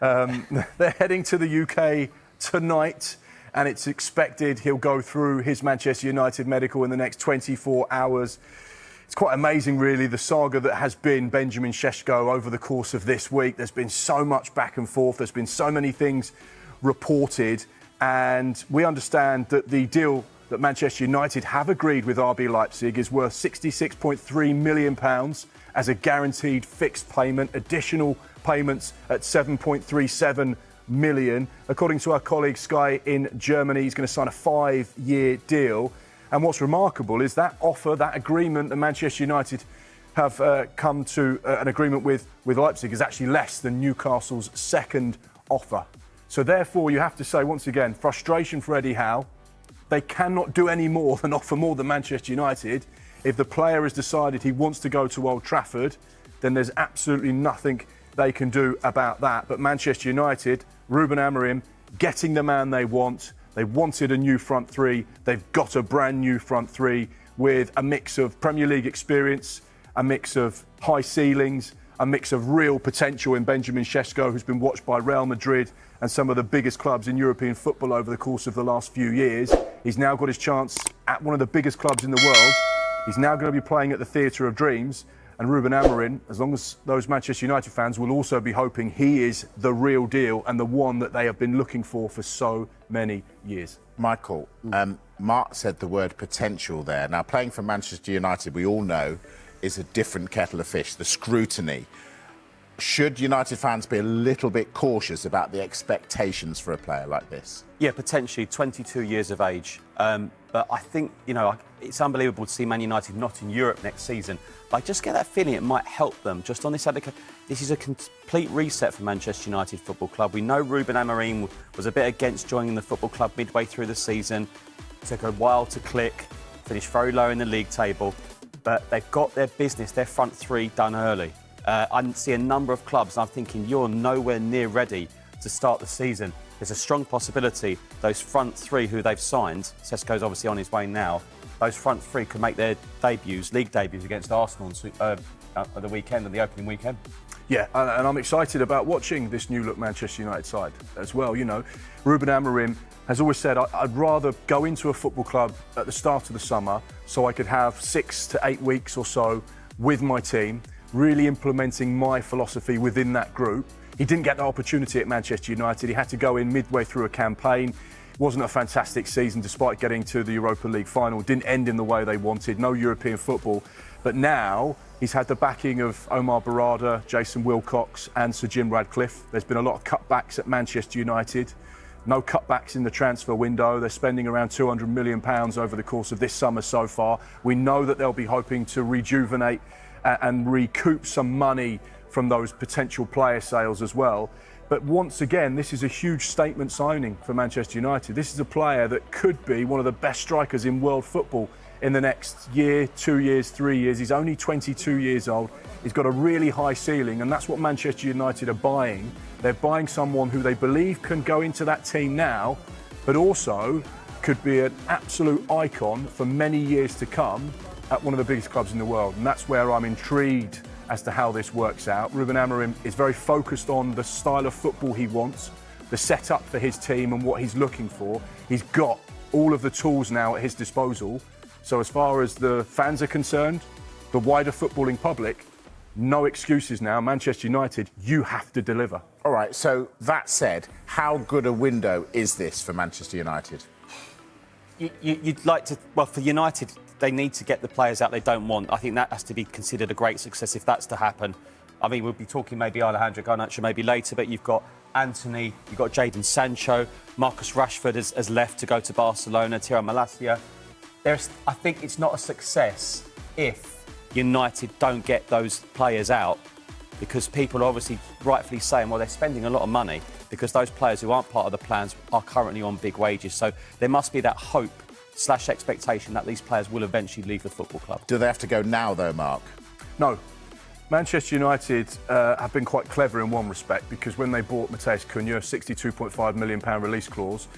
They're heading to the UK tonight, and it's expected he'll go through his Manchester United medical in the next 24 hours. It's quite amazing, really, the saga that has been Benjamin Sesko over the course of this week. There's been so much back and forth. There's been so many things reported. And we understand that the deal that Manchester United have agreed with RB Leipzig is worth £66.3 million as a guaranteed fixed payment, additional payments at £7.37 million. According to our colleague Sky in Germany, he's going to sign a 5-year deal. And what's remarkable is that offer, that agreement that Manchester United have come to an agreement with Leipzig is actually less than Newcastle's second offer. So therefore, you have to say, once again, frustration for Eddie Howe. They cannot do any more than offer more than Manchester United. If the player has decided he wants to go to Old Trafford, then there's absolutely nothing they can do about that. But Manchester United, Ruben Amorim, getting the man they want. They wanted a new front three. They've got a brand new front three with a mix of Premier League experience, a mix of high ceilings, a mix of real potential in Benjamin Sesko, who's been watched by Real Madrid and some of the biggest clubs in European football over the course of the last few years. He's now got his chance at one of the biggest clubs in the world. He's now going to be playing at the Theatre of Dreams. And Ruben Amorim, as long as those Manchester United fans will also be hoping he is the real deal and the one that they have been looking for so many years. Michael, Mark said the word potential there. Now, playing for Manchester United, we all know, is a different kettle of fish, the scrutiny. Should United fans be a little bit cautious about the expectations for a player like this? Yeah, potentially, 22 years of age. But I think, it's unbelievable to see Man United not in Europe next season. But I just get that feeling it might help them. Just on this this is a complete reset for Manchester United Football Club. We know Ruben Amorim was a bit against joining the football club midway through the season. It took a while to click, finished very low in the league table. But they've got their business, their front three, done early. I see a number of clubs, and I'm thinking you're nowhere near ready to start the season. There's a strong possibility those front three who they've signed, Sesko's obviously on his way now, those front three could make their debuts, league debuts against Arsenal at the weekend, at the opening weekend. Yeah, and I'm excited about watching this new look Manchester United side as well. Ruben Amorim has always said, I'd rather go into a football club at the start of the summer so I could have 6 to 8 weeks or so with my team, really implementing my philosophy within that group. He didn't get the opportunity at Manchester United. He had to go in midway through a campaign. It wasn't a fantastic season despite getting to the Europa League final. It didn't end in the way they wanted. No European football. But now he's had the backing of Omar Barada, Jason Wilcox and Sir Jim Radcliffe. There's been a lot of cutbacks at Manchester United. No cutbacks in the transfer window. They're spending around £200 million over the course of this summer so far. We know that they'll be hoping to rejuvenate and recoup some money from those potential player sales as well. But once again, this is a huge statement signing for Manchester United. This is a player that could be one of the best strikers in world football in the next year, 2 years, 3 years. He's only 22 years old. He's got a really high ceiling, and that's what Manchester United are buying. They're buying someone who they believe can go into that team now, but also could be an absolute icon for many years to come at one of the biggest clubs in the world. And that's where I'm intrigued as to how this works out. Ruben Amorim is very focused on the style of football he wants, the setup for his team and what he's looking for. He's got all of the tools now at his disposal. So as far as the fans are concerned, the wider footballing public, no excuses now. Manchester United, you have to deliver. All right, so that said, how good a window is this for Manchester United? You'd like to, well, for United, they need to get the players out they don't want. I think that has to be considered a great success if that's to happen. I mean, we'll be talking maybe Alejandro Garnacho maybe later, but you've got Anthony, you've got Jadon Sancho, Marcus Rashford has left to go to Barcelona, Tiro Malacia. I think it's not a success if United don't get those players out, because people are obviously rightfully saying, well, they're spending a lot of money because those players who aren't part of the plans are currently on big wages. So there must be that hope / expectation that these players will eventually leave the football club. Do they have to go now, though, Mark? No. Manchester United have been quite clever in one respect, because when they bought Matheus Cunha, £62.5 million release clause,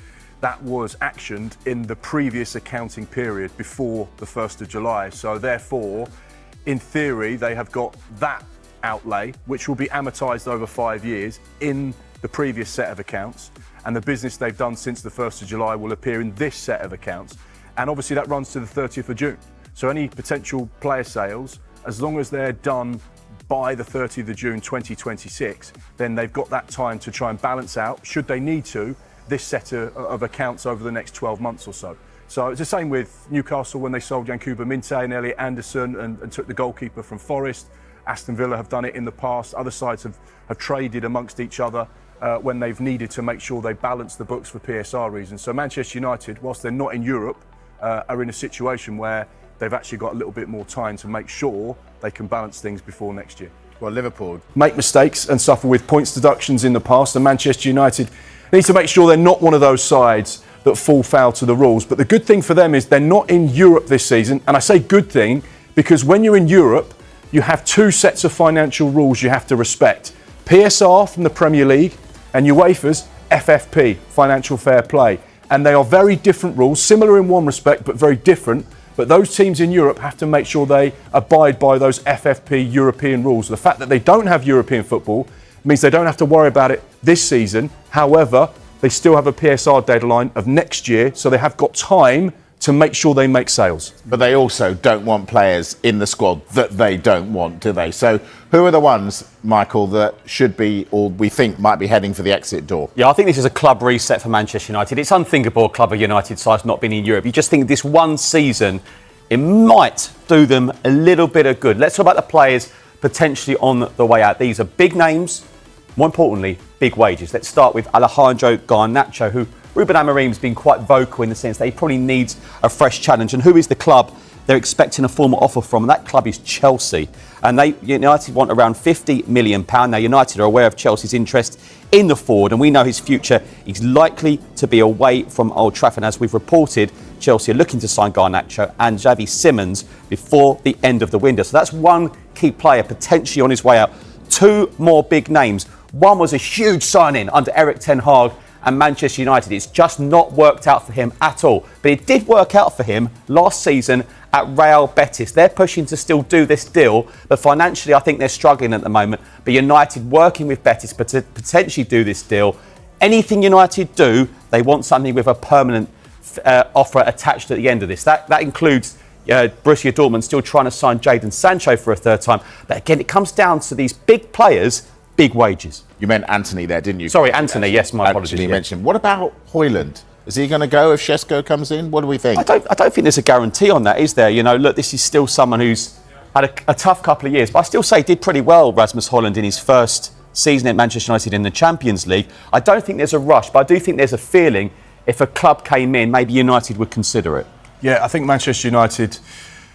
that was actioned in the previous accounting period before the 1st of July. So therefore, in theory, they have got that outlay, which will be amortised over 5 years in the previous set of accounts, and the business they've done since the 1st of July will appear in this set of accounts. And obviously that runs to the 30th of June. So any potential player sales, as long as they're done by the 30th of June 2026, then they've got that time to try and balance out, should they need to, this set of accounts over the next 12 months or so. So it's the same with Newcastle when they sold Yankuba Minte and Elliot Anderson and took the goalkeeper from Forest. Aston Villa have done it in the past. Other sides have traded amongst each other when they've needed to make sure they balance the books for PSR reasons. So Manchester United, whilst they're not in Europe, are in a situation where they've actually got a little bit more time to make sure they can balance things before next year. Well, Liverpool make mistakes and suffer with points deductions in the past, and Manchester United need to make sure they're not one of those sides that fall foul to the rules. But the good thing for them is they're not in Europe this season, and I say good thing because when you're in Europe, you have two sets of financial rules you have to respect. PSR from the Premier League and UEFA's FFP, Financial Fair Play. And they are very different rules, similar in one respect, but very different. But those teams in Europe have to make sure they abide by those FFP European rules. The fact that they don't have European football means they don't have to worry about it this season. However, they still have a PSR deadline of next year, so they have got time to make sure they make sales. But they also don't want players in the squad that they don't want, do they? So who are the ones, Michael, that should be, or we think might be heading for the exit door? Yeah, I think this is a club reset for Manchester United. It's unthinkable a club of United size not being in Europe. You just think this one season, it might do them a little bit of good. Let's talk about the players potentially on the way out. These are big names, more importantly, big wages. Let's start with Alejandro Garnacho, who Ruben Amorim's been quite vocal in the sense that he probably needs a fresh challenge. And who is the club they're expecting a formal offer from? And that club is Chelsea. And United want around £50 million. Now, United are aware of Chelsea's interest in the forward, and we know his future is likely to be away from Old Trafford. As we've reported, Chelsea are looking to sign Garnacho and Xavi Simons before the end of the window. So that's one key player potentially on his way out. Two more big names. One was a huge signing under Eric Ten Hag and Manchester United. It's just not worked out for him at all. But it did work out for him last season at Real Betis. They're pushing to still do this deal, but financially I think they're struggling at the moment. But United working with Betis to potentially do this deal. Anything United do, they want something with a permanent offer attached at the end of this. That includes Borussia Dortmund still trying to sign Jadon Sancho for a third time. But again, it comes down to these big players, big wages. You meant Anthony there, didn't you? Sorry, Anthony, yes, my apologies. Anthony mentioned. What about Højlund? Is he going to go if Sesko comes in? What do we think? I don't think there's a guarantee on that, is there? You know, look, this is still someone who's had a tough couple of years, but I still say did pretty well, Rasmus Højlund, in his first season at Manchester United in the Champions League. I don't think there's a rush, but I do think there's a feeling if a club came in, maybe United would consider it. Yeah, I think Manchester United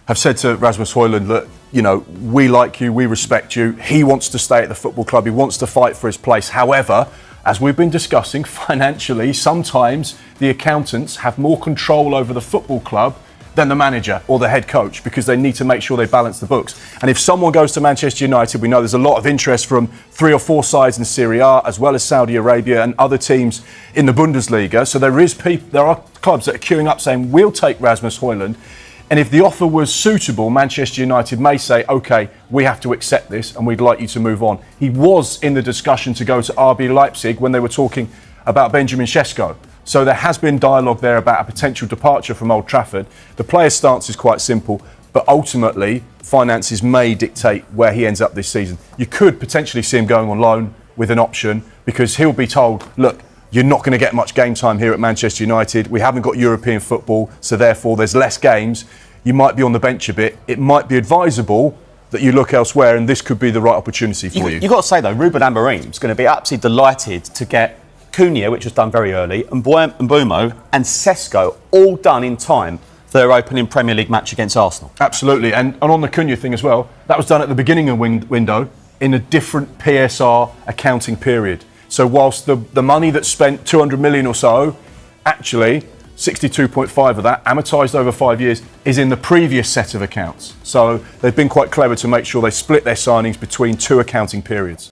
have said to Rasmus Højlund, look, you know, we like you, we respect you. He wants to stay at the football club. He wants to fight for his place. However, as we've been discussing, financially, sometimes the accountants have more control over the football club than the manager or the head coach because they need to make sure they balance the books. And if someone goes to Manchester United, we know there's a lot of interest from 3 or 4 sides in Serie A, as well as Saudi Arabia and other teams in the Bundesliga. So there are clubs that are queuing up saying, we'll take Rasmus Højlund. And if the offer was suitable, Manchester United may say, OK, we have to accept this and we'd like you to move on. He was in the discussion to go to RB Leipzig when they were talking about Benjamin Sesko. So there has been dialogue there about a potential departure from Old Trafford. The player's stance is quite simple, but ultimately finances may dictate where he ends up this season. You could potentially see him going on loan with an option because he'll be told, look, you're not going to get much game time here at Manchester United. We haven't got European football, so therefore there's less games. You might be on the bench a bit. It might be advisable that you look elsewhere, and this could be the right opportunity for you. You've got to say, though, Ruben Amorim's going to be absolutely delighted to get Cunha, which was done very early, and Mbumo and Sesko all done in time for their opening Premier League match against Arsenal. Absolutely, and on the Cunha thing as well, that was done at the beginning of the window in a different PSR accounting period. So whilst the money that's spent, 200 million or so, actually 62.5 of that, amortised over 5 years, is in the previous set of accounts. So they've been quite clever to make sure they split their signings between 2 accounting periods.